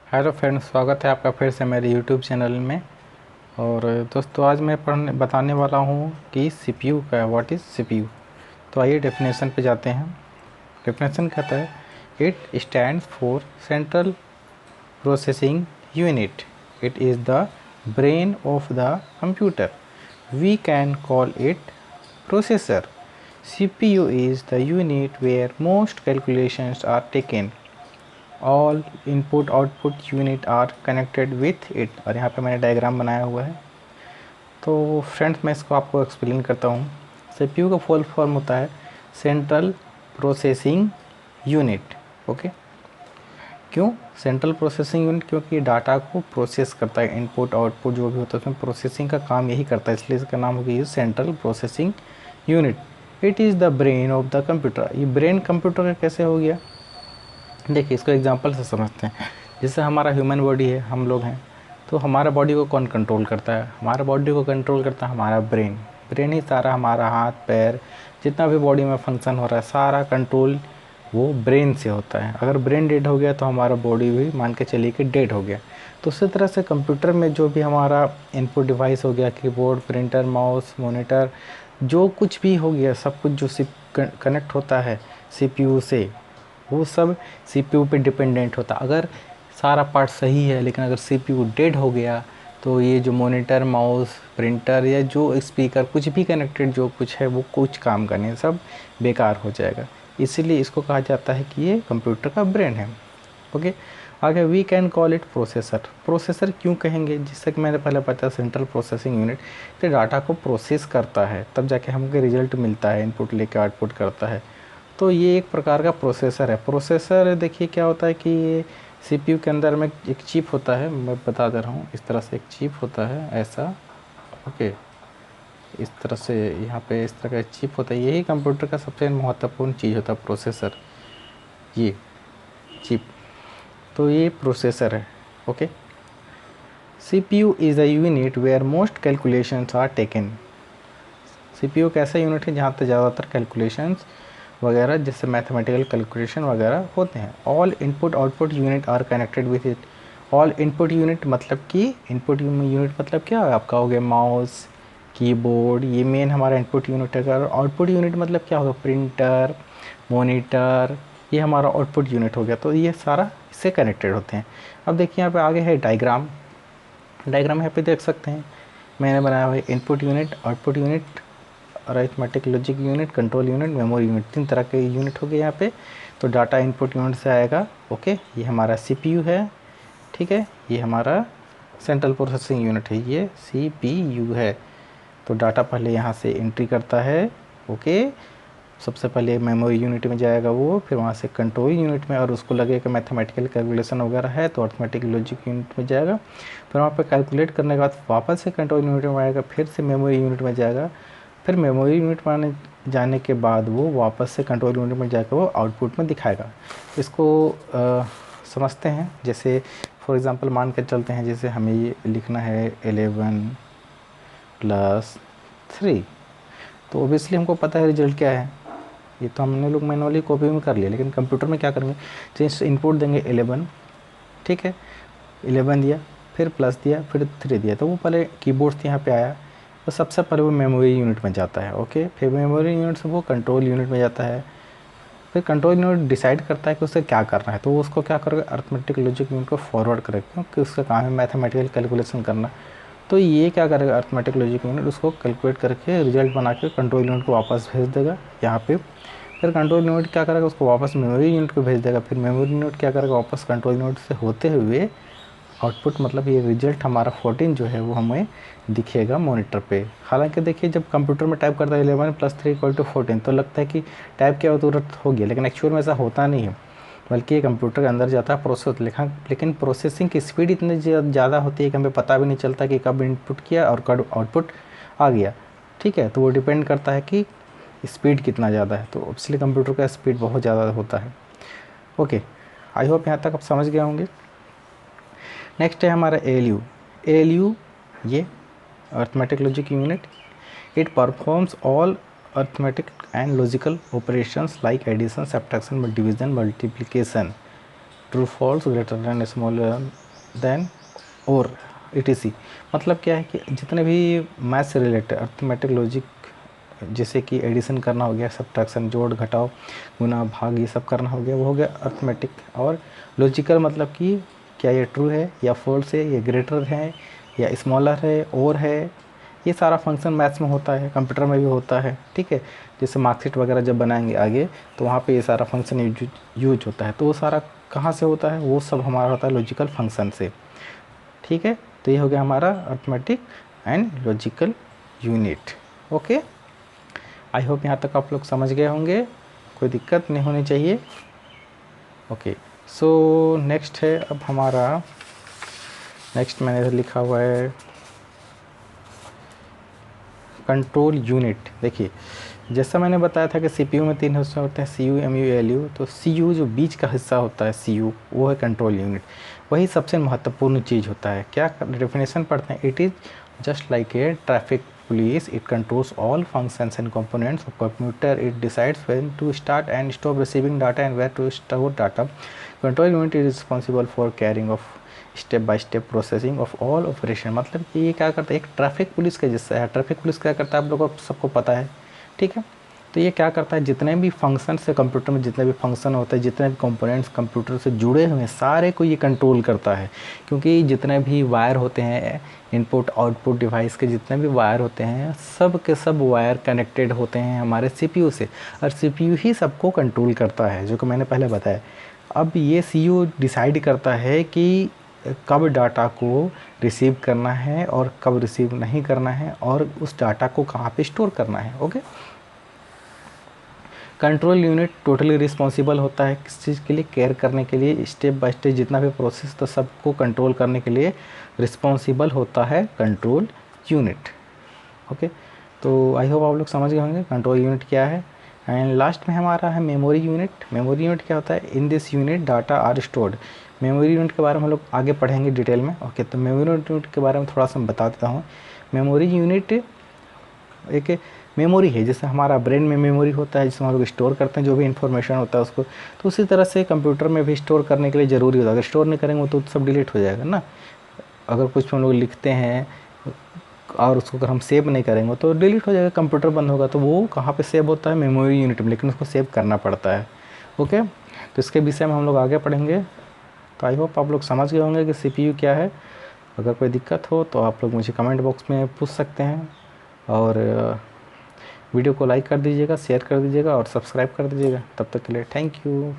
Hello friends, स्वागत है आपका फिर से मेरे यूट्यूब चैनल में। और दोस्तों, आज मैं बताने वाला हूँ कि सीपीयू का व्हाट इज़ सीपीयू। तो आइए डेफिनेशन पे जाते हैं। डेफिनेशन कहता है it stands for central processing unit. It is the brain of the computer. We can call it processor. CPU is the unit where most calculations are taken. All input output unit are connected with it. और यहाँ पे मैंने diagram बनाया हुआ है। तो friends, मैं इसको आपको एक्सप्लेन करता हूँ। सीपीयू का फुल फॉर्म होता है सेंट्रल प्रोसेसिंग यूनिट। ओके, क्यों सेंट्रल प्रोसेसिंग यूनिट? क्योंकि डाटा को प्रोसेस करता है, इनपुट आउटपुट जो भी होता है उसमें प्रोसेसिंग का काम यही करता है, इसलिए इसका नाम हो गया central processing unit. It is the brain of the computer. ये ब्रेन कंप्यूटर का कैसे हो गया? देखिए, इसको एग्जांपल से समझते हैं। जैसे हमारा ह्यूमन बॉडी है, हम लोग हैं, तो हमारा बॉडी को कौन कंट्रोल करता है? हमारा बॉडी को कंट्रोल करता है हमारा ब्रेन। ब्रेन ही सारा हमारा हाथ पैर जितना भी बॉडी में फंक्शन हो रहा है, सारा कंट्रोल वो ब्रेन से होता है। अगर ब्रेन डेड हो गया तो हमारा बॉडी भी मान के चलिए कि डेड हो गया। तो उसी तरह से कंप्यूटर में जो भी हमारा इनपुट डिवाइस हो गया, कीबोर्ड, प्रिंटर, माउस, मॉनिटर, जो कुछ भी हो गया, सब कुछ जो कनेक्ट होता है सीपीयू से, वो सब सीपीयू पे डिपेंडेंट होता। अगर सारा पार्ट सही है लेकिन अगर सीपीयू डेड हो गया तो ये जो मॉनिटर, माउस, प्रिंटर या जो स्पीकर कुछ भी कनेक्टेड जो कुछ है वो कुछ काम का नहीं, सब बेकार हो जाएगा। इसीलिए इसको कहा जाता है कि ये कंप्यूटर का ब्रेन है। ओके, आगे we can call it processor. Processor क्यों कहेंगे? जिससे कि मैंने पहले बताया सेंट्रल प्रोसेसिंग यूनिट, तो डाटा को प्रोसेस करता है तब जाके हमको रिजल्ट मिलता है, इनपुट लेके आउटपुट करता है। तो ये एक प्रकार का प्रोसेसर है। प्रोसेसर देखिए क्या होता है कि ये सीपीयू के अंदर में एक चिप होता है, मैं बता दे रहा हूँ। इस तरह से एक चिप होता है ऐसा। ओके, इस तरह से यहाँ पे इस तरह का चिप होता है। यही कंप्यूटर का सबसे महत्वपूर्ण चीज़ होता है, प्रोसेसर, ये चिप। तो ये प्रोसेसर है। Okay, CPU is a unit where most calculations are taken. CPU एक ऐसा यूनिट है जहाँ पे ज़्यादातर कैलकुलेशंस वगैरह, जैसे मैथमेटिकल कैलकुलेशन वगैरह होते हैं। All input output unit are connected with it. All input unit मतलब कि इनपुट यूनिट मतलब क्या आपका हो गया? माउस, कीबोर्ड, ये मेन हमारा इनपुट यूनिट है। अगर आउटपुट यूनिट मतलब क्या होगा? प्रिंटर, मॉनिटर, ये हमारा आउटपुट यूनिट हो गया। तो ये सारा इससे कनेक्टेड होते हैं। अब देखिए यहाँ पे आगे है डायग्राम। डायग्राम यहाँ पे देख सकते हैं, मैंने बनाया हुआ है input unit, output unit, arithmetic logic unit, control unit, memory unit. 3 तरह के यूनिट हो गए यहाँ पे। तो डाटा इनपुट यूनिट से आएगा। ओके, ये हमारा सीपीयू है, ठीक है। ये हमारा सेंट्रल प्रोसेसिंग यूनिट है, ये सीपीयू है। तो डाटा पहले यहाँ से एंट्री करता है। ओके, सबसे पहले मेमोरी यूनिट में जाएगा वो, फिर वहाँ से कंट्रोल यूनिट में, और उसको लगेगा मैथमेटिकल कैलकुलेशन वगैरह है तो अरिथमेटिक लॉजिक यूनिट में जाएगा। फिर वहाँ पे कैलकुलेट करने के बाद वापस से कंट्रोल यूनिट में आएगा, फिर से मेमोरी यूनिट में जाएगा। फिर मेमोरी यूनिट में जाने के बाद वो वापस से कंट्रोल यूनिट में जाकर वो आउटपुट में दिखाएगा। इसको समझते हैं। जैसे फॉर एग्ज़ाम्पल मान कर चलते हैं, जैसे हमें ये लिखना है 11 + 3, तो ओबियसली हमको पता है रिजल्ट क्या है। ये तो हमने लोग मैनुअली कॉपी में कर लिया, लेकिन कंप्यूटर में क्या करेंगे? जैसे इनपुट देंगे 11, ठीक है, 11 दिया, फिर प्लस दिया, फिर 3 दिया, तो वो पहले कीबोर्ड से यहाँ पे आया, तो सबसे पहले वो मेमोरी यूनिट में जाता है। ओके, फिर मेमोरी यूनिट से वो कंट्रोल यूनिट में जाता है। फिर कंट्रोल यूनिट डिसाइड करता है कि उसे क्या करना है, तो वो उसको क्या करेगा? अरिथमेटिक लॉजिक यूनिट को फॉरवर्ड करेगा, क्योंकि उसका काम है मैथमेटिकल कैलकुलेशन करना। तो ये क्या करेगा? अरिथमेटिक लॉजिक यूनिट उसको कैलकुलेट करके रिजल्ट बना के कंट्रोल यूनिट को वापस भेज देगा यहाँ पे। फिर कंट्रोल यूनिट क्या करेगा? उसको वापस मेमोरी यूनिट को भेज देगा। फिर मेमोरी यूनिट क्या करेगा? वापस कंट्रोल यूनिट से होते हुए आउटपुट, मतलब ये रिजल्ट हमारा 14 जो है वो हमें दिखेगा मॉनिटर पे। हालांकि देखिए, जब कंप्यूटर में टाइप करता है 11 + 3 = 14, तो लगता है कि टाइप क्या तुरंत हो गया, लेकिन एक्चुअल में ऐसा होता नहीं है। बल्कि ये कंप्यूटर के अंदर जाता है, प्रोसेस लिखा, लेकिन प्रोसेसिंग की स्पीड इतनी ज़्यादा होती है कि हमें पता भी नहीं चलता कि कब इनपुट किया और कब आउटपुट आ गया। ठीक है, तो वो डिपेंड करता है कि स्पीड कितना ज़्यादा है। तो इसलिए कंप्यूटर का स्पीड बहुत ज़्यादा होता है। ओके, आई होप यहाँ तक आप समझ गए होंगे। नेक्स्ट है हमारा ALU। ALU ये arithmetic logic unit, it performs all arithmetic and logical operations like addition, subtraction, division, multiplication. True false, greater than, smaller than, और etc। मतलब क्या है कि जितने भी मैथ से रिलेटेड अर्थमेटिक लॉजिक, जैसे कि एडिशन करना हो गया, सब्ट्रैक्शन, जोड़ घटाव, गुना भाग, ये सब करना हो गया, वो हो गया अर्थमेटिक। और लॉजिकल मतलब कि क्या ये ट्रू है या फॉल्स है, ये ग्रेटर है या स्मॉलर है और है, ये सारा फंक्शन मैथ्स में होता है, कंप्यूटर में भी होता है, ठीक है। जैसे मार्कशीट वगैरह जब बनाएंगे आगे तो वहाँ पे ये सारा फंक्शन यूज होता है। तो वो सारा कहाँ से होता है, वो सब हमारा होता है लॉजिकल फंक्शन से, ठीक है। तो ये हो गया हमारा arithmetic and logical unit. Okay, I hope यहाँ तक आप लोग समझ गए होंगे, कोई दिक्कत नहीं होनी चाहिए। ओके, सो नेक्स्ट है अब हमारा, नेक्स्ट मैंने लिखा हुआ है कंट्रोल यूनिट। देखिए, जैसा मैंने बताया था कि सीपीयू में 3 हिस्से होते हैं, सीयू, एमयू, एलयू। तो सीयू जो बीच का हिस्सा होता है, सीयू, वो है कंट्रोल यूनिट, वही सबसे महत्वपूर्ण चीज़ होता है। क्या डेफिनेशन पढ़ते हैं, it is just like a traffic police, it controls all functions and components of computer, it decides when to start and stop receiving data and where to store data. Control unit is responsible for carrying of step by step processing of all operation. मतलब कि ये क्या करता है, एक traffic police के जैसा है। ट्रैफिक पुलिस क्या करता है, आप लोगों को सबको पता है, ठीक है। तो ये क्या करता है, जितने भी फंक्शन से कंप्यूटर में जितने भी फंक्शन होते हैं, जितने भी कंपोनेंट्स कंप्यूटर से जुड़े हुए हैं, सारे को ये कंट्रोल करता है। क्योंकि जितने भी वायर होते हैं, इनपुट आउटपुट डिवाइस के जितने भी वायर होते हैं, सब के सब वायर कनेक्टेड होते हैं हमारे सीपीयू से, और सीपीयू ही सबको कंट्रोल करता है, जो कि मैंने पहले बताया। अब ये सीयू डिसाइड करता है कि कब डाटा को रिसीव करना है और कब रिसीव नहीं करना है, और उस डाटा को कहाँ पे स्टोर करना है। Okay, control unit totally responsible होता है किस चीज़ के लिए, केयर करने के लिए, स्टेप बाय स्टेप जितना भी प्रोसेस तो सबको कंट्रोल करने के लिए रिस्पॉन्सिबल होता है कंट्रोल यूनिट। ओके, तो आई होप आप लोग समझ गए होंगे कंट्रोल यूनिट क्या है। एंड लास्ट में हमारा है मेमोरी यूनिट। मेमोरी यूनिट क्या होता है, in this unit data are stored. Memory unit के बारे में हम लोग आगे पढ़ेंगे डिटेल में। ओके, तो मेमोरी यूनिट के बारे में थोड़ा सा मैं बता देता हूँ। मेमोरी यूनिट एक मेमोरी है, जैसे हमारा ब्रेन में मेमोरी होता है, जिसमें हम लोग स्टोर करते हैं जो भी इन्फॉर्मेशन होता है उसको, तो उसी तरह से कंप्यूटर में भी स्टोर करने के लिए ज़रूरी होता है। अगर स्टोर नहीं करेंगे तो सब डिलीट हो जाएगा ना। अगर कुछ हम लोग लिखते हैं और उसको अगर हम सेव नहीं करेंगे तो डिलीट हो जाएगा, कंप्यूटर बंद होगा। तो वो कहाँ पे सेव होता है, मेमोरी यूनिट में, लेकिन उसको सेव करना पड़ता है। ओके, तो इसके विषय में हम लोग आगे पढ़ेंगे। तो आई होप आप लोग समझ गए होंगे कि सीपीयू क्या है। अगर कोई दिक्कत हो तो आप लोग मुझे कमेंट बॉक्स में पूछ सकते हैं, और वीडियो को लाइक कर दीजिएगा, शेयर कर दीजिएगा और सब्सक्राइब कर दीजिएगा। तब तक के लिए थैंक यू।